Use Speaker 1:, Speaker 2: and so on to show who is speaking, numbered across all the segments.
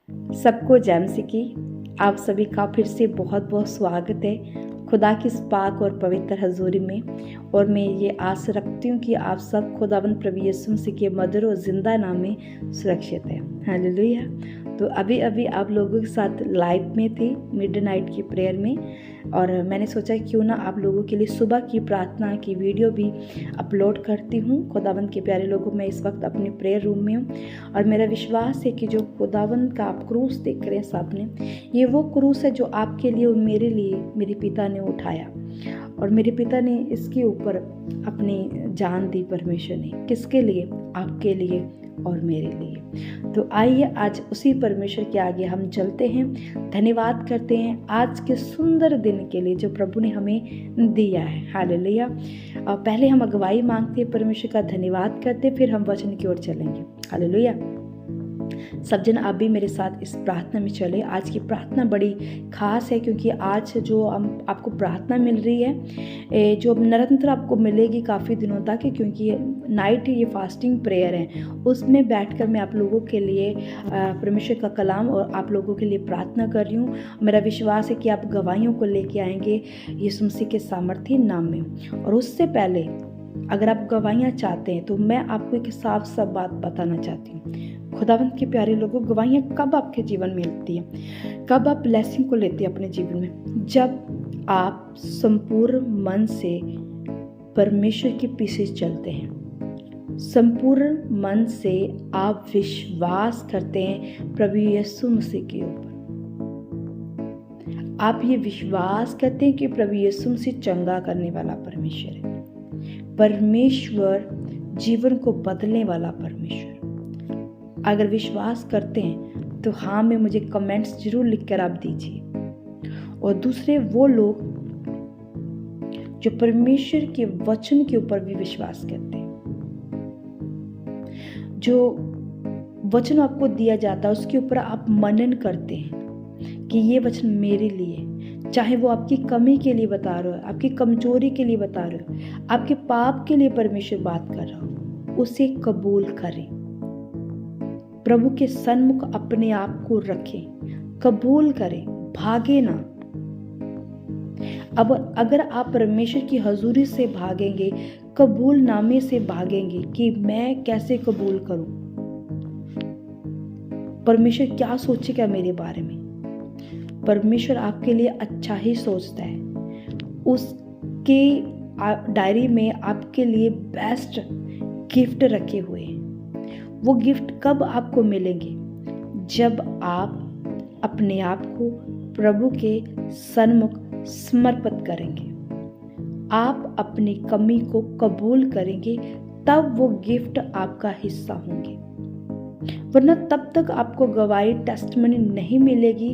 Speaker 1: सबको जय मसीह की। आप सभी का फिर से बहुत बहुत स्वागत है खुदा की इस पाक और पवित्र हजूरी में। और मैं ये आस रखती हूँ कि आप सब खुदावंद प्रभु यीशु मसीह के मधुर और जिंदा नाम में सुरक्षित है। हालेलुया। तो अभी अभी आप लोगों के साथ लाइव में थी मिडनाइट की प्रेयर में, और मैंने सोचा क्यों ना आप लोगों के लिए सुबह की प्रार्थना की वीडियो भी अपलोड करती हूँ। खुदावंद के प्यारे लोगों, मैं इस वक्त अपने प्रेयर रूम में हूँ और मेरा विश्वास है कि जो खुदावंद का आप क्रूस देख रहे हैं सामने, ये वो क्रूस है जो आपके लिए और मेरे लिए मेरे पिता ने उठाया, और मेरे पिता ने इसके ऊपर अपनी जान दी परमेश्वर ने। किसके लिए? आपके लिए और मेरे लिए। तो आइए आज उसी परमेश्वर के आगे हम चलते हैं, धन्यवाद करते हैं आज के सुंदर दिन के लिए जो प्रभु ने हमें दिया है। हालेलुया। पहले हम अगुवाई मांगते हैं, परमेश्वर का धन्यवाद करते, फिर हम वचन की ओर चलेंगे। हालेलुया। सब जन आप भी मेरे साथ इस प्रार्थना में चले। आज की प्रार्थना बड़ी खास है क्योंकि आज जो आपको प्रार्थना मिल रही है, जो निरंतर आपको मिलेगी काफ़ी दिनों तक, क्योंकि नाइट ये फास्टिंग प्रेयर है, उसमें बैठकर मैं आप लोगों के लिए परमेश्वर का कलाम और आप लोगों के लिए प्रार्थना कर रही हूँ। मेरा विश्वास है कि आप गवाहियों को लेके आएंगे यीशु मसीह के सामर्थ्य नाम में। और उससे पहले अगर आप गवाहियाँ चाहते हैं तो मैं आपको एक साफ साफ बात बताना चाहती हूँ। खुदावंत के प्यारे लोगों, गवाहियाँ कब आपके जीवन में मिलती हैं, कब आप ब्लेसिंग को लेते हैं अपने जीवन में? जब आप संपूर्ण मन से परमेश्वर के पीछे चलते हैं, संपूर्ण मन से आप विश्वास करते हैं प्रभु यीशु मसीह के ऊपर। आप ये विश्वास करते हैं कि प्रभु यीशु मसीह चंगा करने वाला परमेश्वर है, परमेश्वर जीवन को बदलने वाला परमेश्वर। अगर विश्वास करते हैं तो हाँ में मुझे कमेंट्स जरूर लिखकर आप दीजिए। और दूसरे वो लोग जो परमेश्वर के वचन के ऊपर भी विश्वास करते हैं, जो वचन आपको दिया जाता है उसके ऊपर आप मनन करते हैं कि ये वचन मेरे लिए, चाहे वो आपकी कमी के लिए बता रहा हो, आपकी कमजोरी के लिए बता रहे हो, आपके पाप के लिए परमेश्वर बात कर रहा हो, उसे कबूल करें। प्रभु के सन्मुख अपने आप को रखें, कबूल करें, भागे ना। अब अगर आप परमेश्वर की हजूरी से भागेंगे, कबूल नामे से भागेंगे कि मैं कैसे कबूल करूं, परमेश्वर क्या सोचेगा मेरे बारे में। परमेश्वर आपके लिए अच्छा ही सोचता है। उसके डायरी में आपके लिए बेस्ट गिफ्ट रखे हुए हैं। वो गिफ्ट कब आपको मिलेंगे? जब आप अपने आप को प्रभु के सन्मुख समर्पित करेंगे, आप अपनी कमी को कबूल करेंगे, तब वो गिफ्ट आपका हिस्सा होंगे। वरना तब तक आपको गवाही टेस्टमनी नहीं मिलेगी।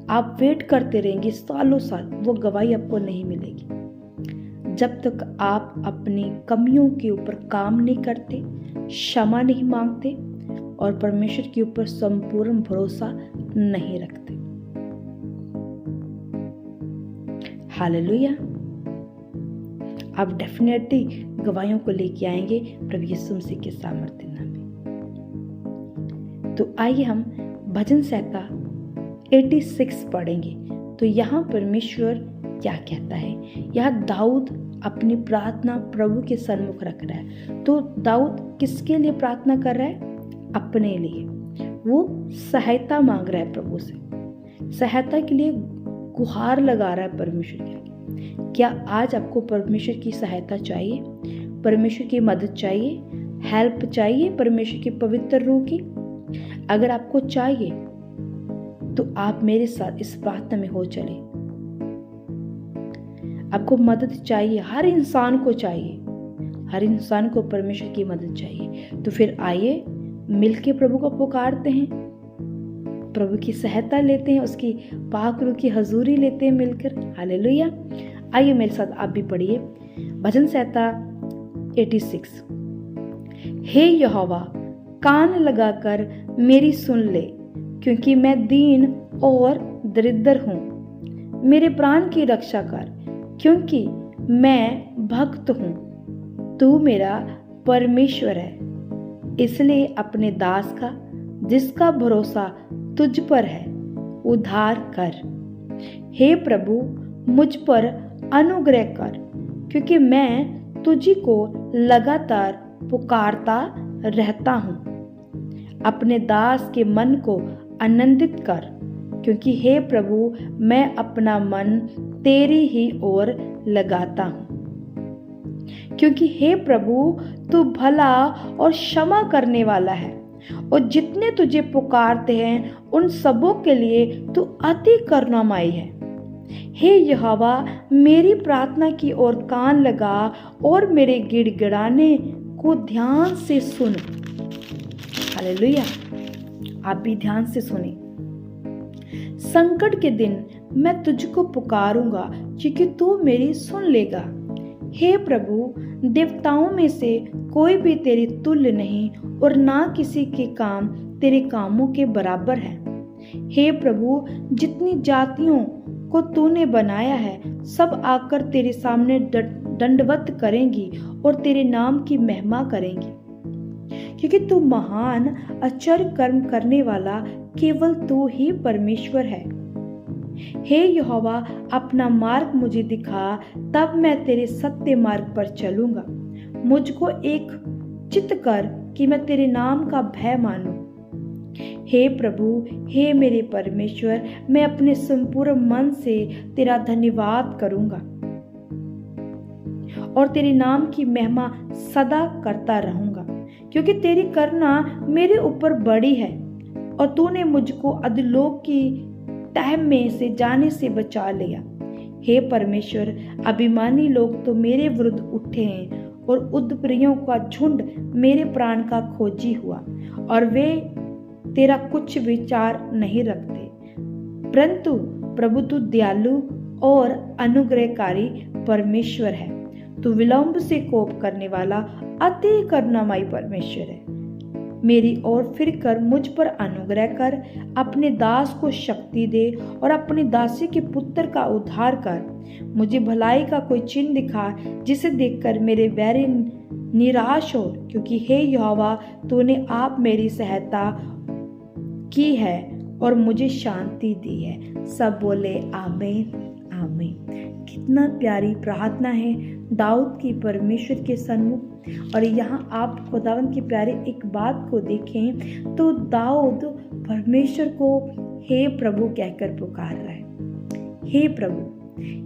Speaker 1: आप वेट करते रहेंगे सालों साल, वो गवाही आपको नहीं मिलेगी जब तक आप अपनी कमियों के ऊपर काम नहीं करते, क्षमा नहीं मांगते और परमेश्वर के ऊपर संपूर्ण भरोसा नहीं रखते। हालेलुया। आप डेफिनेटली गवाहियों को लेके आएंगे प्रभु यीशु मसीह के सामर्थ्य नाम में। तो आइए हम भजन संहिता 86 पढ़ेंगे। तो यहाँ परमेश्वर क्या कहता है? यहाँ दाऊद अपनी प्रार्थना प्रभु के सन्मुख रख रहा है। तो दाऊद किसके लिए प्रार्थना कर रहा है? अपने लिए। वो सहायता मांग रहा है प्रभु से, सहायता के लिए गुहार लगा रहा है परमेश्वर के आगे। क्या आज आपको परमेश्वर की सहायता चाहिए? परमेश्वर की मदद चाहिए? हेल्प चाहिए परमेश्वर की पवित्र रूह की? अगर आपको चाहिए तो आप मेरे साथ इस प्रार्थना में हो चले। आपको मदद चाहिए, हर इंसान को चाहिए, हर इंसान को परमेश्वर की मदद चाहिए। तो फिर आइए मिलके प्रभु को पुकारते हैं, प्रभु की सहायता लेते हैं, उसकी पाक रूह की हजूरी लेते हैं मिलकर। हालेलुया। आइए मेरे साथ आप भी पढ़िए भजन संहिता 86। हे यहोवा, कान लगाकर मेरी सुन ले, क्योंकि मैं दीन और दरिद्र हूँ। मेरे प्राण की रक्षा कर, क्योंकि मैं भक्त हूँ। तू मेरा परमेश्वर है, इसलिए अपने दास का जिसका भरोसा तुझ पर है, उद्धार कर। हे प्रभु, मुझ पर अनुग्रह कर, क्योंकि मैं तुझी को लगातार पुकारता रहता हूँ। अपने दास के मन को आनंदित कर, क्योंकि हे प्रभु, मैं अपना मन तेरी ही ओर लगाता हूँ। क्योंकि हे प्रभु, तू भला और क्षमा करने वाला है, और जितने तुझे पुकारते हैं उन सबों के लिए तू अति करुणामयी है। हे यहोवा, मेरी प्रार्थना की ओर कान लगा और मेरे गिड़गिड़ाने को ध्यान से सुन। हालेलुया। आप भी ध्यान से सुने। संकट के दिन मैं तुझको पुकारूंगा, क्योंकि तू मेरी सुन लेगा। हे प्रभु, देवताओं में से कोई भी तेरी तुल्य नहीं, और ना किसी के काम तेरे कामों के बराबर है। हे प्रभु, जितनी जातियों को तूने बनाया है, सब आकर तेरे सामने दंडवत करेंगी और तेरे नाम की महिमा करेंगी, क्योंकि तू महान आश्चर्य कर्म करने वाला केवल तू ही परमेश्वर है। हे यहोवा, अपना मार्ग मुझे दिखा, तब मैं तेरे सत्य मार्ग पर चलूंगा। मुझको एक चित्त कर कि मैं तेरे नाम का भय मानूं। हे प्रभु, हे मेरे परमेश्वर, मैं अपने संपूर्ण मन से तेरा धन्यवाद करूंगा और तेरे नाम की महिमा सदा करता रहूंगा, क्योंकि तेरी करुणा मेरे ऊपर बड़ी है और तूने मुझको अधोलोक की तह में से जाने से बचा लिया। हे परमेश्वर, अभिमानी लोग तो मेरे विरुद्ध उठे हैं और उद्प्रियों का झुंड मेरे प्राण का खोजी हुआ, और वे तेरा कुछ विचार नहीं रखते। परंतु प्रभु, तू दयालु और अनुग्रहकारी परमेश्वर है। तू विलंब से कोप करने वाला अति करुणामयी परमेश्वर है। मेरी ओर फिर कर मुझ पर अनुग्रह कर, अपने दास को शक्ति दे और अपनी दासी के पुत्र का उद्धार कर। मुझे भलाई का कोई चिन्ह दिखा, जिसे देखकर मेरे बैरी निराश हो, क्योंकि हे यहोवा, तूने आप मेरी सहायता की है और मुझे शांति दी है। सब बोले आमीन आमीन। कितना प्यारी प्रार्थना है दाऊद की परमेश्वर के सन्मुख। और यहाँ आप खुदावंद की प्यारे एक बात को देखें तो दाऊद परमेश्वर को हे प्रभु कहकर पुकार रहा है। हे प्रभु,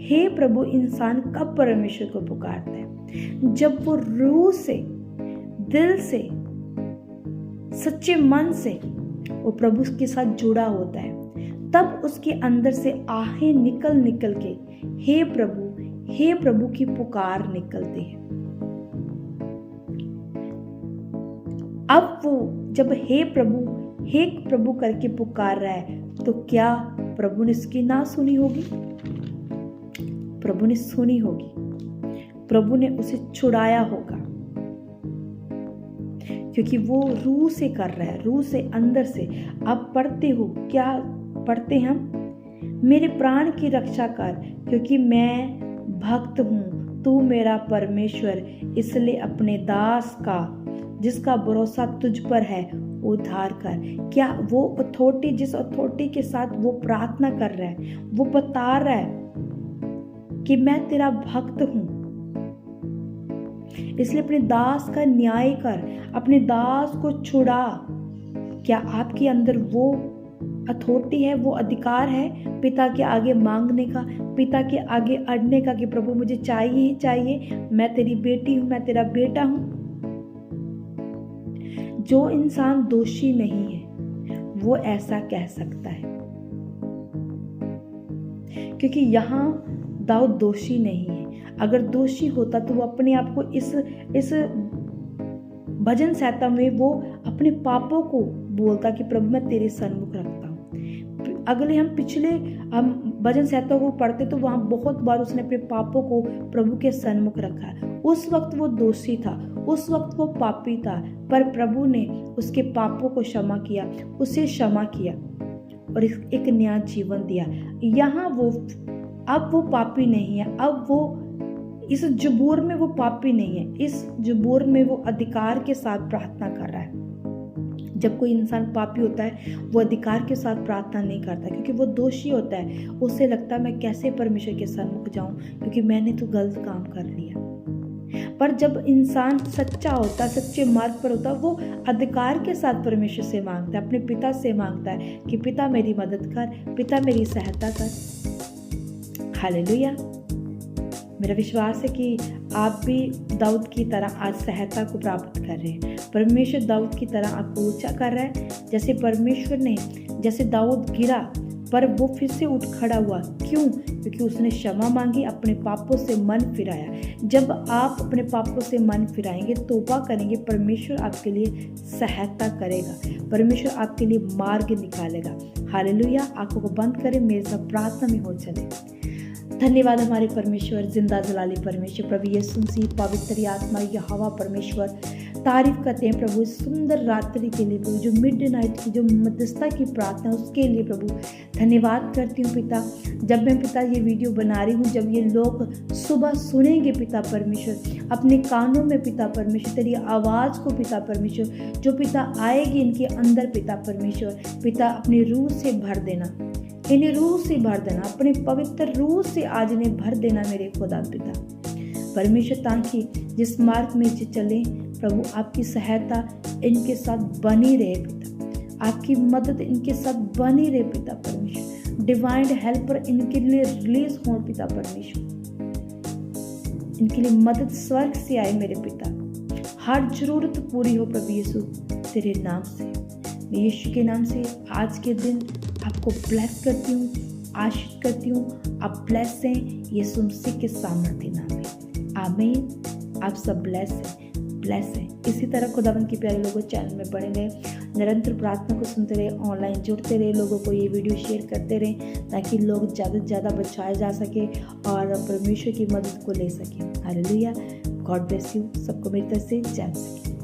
Speaker 1: हे प्रभु इंसान कब परमेश्वर को पुकारता है? जब वो रूह से, दिल से, सच्चे मन से वो प्रभु के साथ जुड़ा होता है, तब उसके अंदर से आहें निकल के हे प्रभु की पुकार निकलती है। अब वो जब हे प्रभु करके पुकार रहा है, तो क्या प्रभु ने उसकी ना सुनी होगी? प्रभु ने सुनी होगी। प्रभु ने उसे छुड़ाया होगा, क्योंकि वो रूह से कर रहा है, रूह से, अंदर से। आप पढ़ते हो, क्या पढ़ते हैं हम? मेरे प्राण की रक्षा कर, क्योंकि मैं भक्त हूँ, तू मेरा परमेश्वर, इसलिए अपने दास का, जिसका भरोसा तुझ पर है, उद्धार कर। क्या वो अथॉरिटी, जिस अथॉरिटी के साथ वो प्रार्थना कर रहा है, वो बता रहा है कि मैं तेरा भक्त हूँ, इसलिए अपने दास का न्याय कर, अपने दास को छुड़ा। क्या आपके अंदर वो अथॉरिटी है, वो अधिकार है पिता के आगे मांगने का, पिता के आगे अड़ने का कि प्रभु मुझे चाहिए ही चाहिए, मैं तेरी बेटी हूं, मैं तेरा बेटा हूं? जो इंसान दोषी नहीं है वो ऐसा कह सकता है, क्योंकि यहाँ दाऊद दोषी नहीं है। अगर दोषी होता तो वो अपने आप को इस भजन संहिता में वो अपने पापों को बोलता कि प्रभु मैं तेरे सन्मुख रखता हूँ। अगले हम भजन संहिता को पढ़ते तो वहाँ बहुत बार उसने अपने पापों को प्रभु के सन्मुख रखा। उस वक्त वो दोषी था, उस वक्त वो पापी था, पर प्रभु ने उसके पापों को क्षमा किया, उसे क्षमा किया और एक नया जीवन दिया। यहाँ अब वो पापी नहीं है, अब वो इस जबूर में वो पापी नहीं है, इस जबूर में वो अधिकार के साथ प्रार्थना कर रहा है। जब कोई इंसान पापी होता है वो अधिकार के साथ प्रार्थना नहीं करता, क्योंकि वो दोषी होता है। उसे लगता है मैं कैसे परमेश्वर के सन्मुख जाऊं, क्योंकि मैंने तो गलत काम कर लिया। पर जब इंसान सच्चा होता है, सच्चे मार्ग पर होता है, वो अधिकार के साथ परमेश्वर से मांगता है, अपने पिता से मांगता है कि पिता मेरी मदद कर, पिता मेरी सहायता कर। हालेलुया। मेरा विश्वास है कि आप भी दाऊद की तरह आज सहायता को प्राप्त कर रहे हैं। परमेश्वर दाऊद की तरह आपको ऊंचा कर रहा है। जैसे परमेश्वर ने, जैसे दाऊद गिरा पर वो फिर से उठ खड़ा हुआ, क्यों? क्योंकि उसने क्षमा मांगी, अपने पापों से मन फिराया। जब आप अपने पापों से मन फिराएंगे, तौबा करेंगे, परमेश्वर आपके लिए सहायता करेगा, परमेश्वर आपके लिए मार्ग निकालेगा। हालेलुया। आंखों को बंद करें, मेरे साथ प्रार्थना में हो चले। धन्यवाद हमारे परमेश्वर, जिंदा जलाली परमेश्वर, प्रभु यीशु मसीह, पवित्र आत्मा यहोवा परमेश्वर, तारीफ करते हैं प्रभु इस सुंदर रात्रि के लिए प्रभु, जो मिडनाइट की, जो मध्यस्थता की प्रार्थना, उसके लिए प्रभु धन्यवाद करती हूँ पिता। जब मैं पिता ये वीडियो बना रही हूँ, जब ये लोग सुबह सुनेंगे पिता परमेश्वर, अपने कानों में पिता परमेश्वर तेरी आवाज़ को पिता परमेश्वर, जो पिता आएगी इनके अंदर पिता परमेश्वर, पिता अपनी रूह से भर देना, इन्हें रूह से भर देना, अपने पवित्र रूह से आज इन्हें भर देना मेरे खुदा पिता परमेश्वर, ताकि जिस मार्ग में ये चले प्रभु, आपकी सहायता इनके साथ बनी रहे पिता, आपकी मदद इनके साथ बनी रहे पिता परमेश्वर, डिवाइन हेल्पर इनके लिए रिलीज हो पिता परमेश्वर, इनके लिए मदद स्वर्ग से आए मेरे पिता, हर जरूरत पूरी हो प्रभु यीशु तेरे नाम से। मैं यीशु के नाम से आज के दिन आपको ब्लेस करती हूँ, आशीष करती हूँ। आप ब्लेस हैं यीशु मसीह के सामर्थ्य नाम में, आमीन। आप सब ब्लेस हैं। इसी तरह खुदावंद के प्यारे लोगों चैनल में बने रहे, निरंतर प्रार्थना को सुनते रहे, ऑनलाइन जुड़ते रहे, लोगों को ये वीडियो शेयर करते रहे, ताकि लोग ज़्यादा से ज़्यादा बचाए जा सके और परमेश्वर की मदद को ले सकें। हालेलुया। God bless you. सबको मेरी तरफ से जय मसीह।